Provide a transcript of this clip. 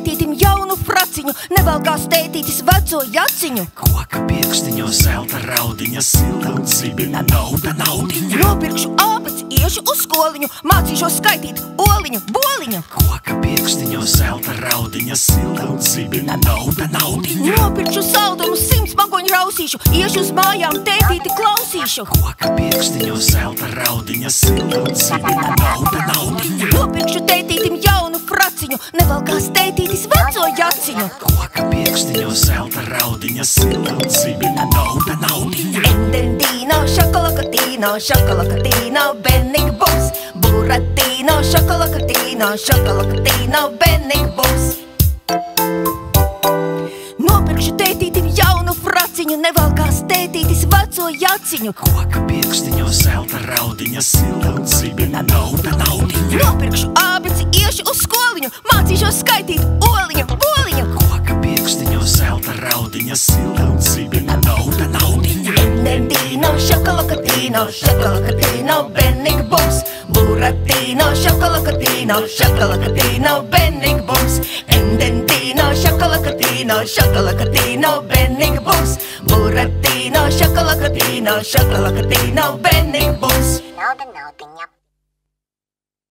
tētītim jaunu fraciņu, nevalkās tētītis veco jaciņu. Koka pirkstiņos zelta raudiņa, silta un zibina nauda naudiņa. Nopirkšu āpeci, iešu uz skoliņu, mācīšos skaitīt oliņu, boliņu. Koka pirkstiņos zelta raudiņa, silta un zibina nauda naudiņa. Nopirkšu saldumu, 100 magoņu rausīšu, iešu uz mājām, tētīti klausīšu. Koka pirkstiņos zelta raudiņa, silta un zibina nauda naudiņa. Nopirkšu tētītim jaunu fraciņu, nevalkās tētītis veco jaciņu. Koka pirkstiņos zelta raudiņa, silta un zibina nauda naudiņa. Endendino, šokolakatīno, šokolakatīno, Bennig būs. Buratīno, šokolakatīno, šokolakatīno, Bennig būs. Nopirkšu tētītim jaunu fraciņu, nevalkās tētītis veco jaciņu. Koka pirkstiņos zelta raudiņa, silta un zibina nauda naudiņa. Nopirkšu ābeci, iešu uz skoliņu, mācīšos skaitīt oliņu, boliņu. Koka pirkstiņos zelta raudiņa, silta un zibina nauda naudiņa. Endendino, šokolakatīno, šokolakatīno, Bennig būs. Buratīno, šokolakatīno, šokolakatīno, Bennig būs. Endendino, šokolakatīno, šokolakatīno, Bennig būs. Buratīno, šokolakatīno, šokolakatīno, Bennig būs. Nauda naudiņa.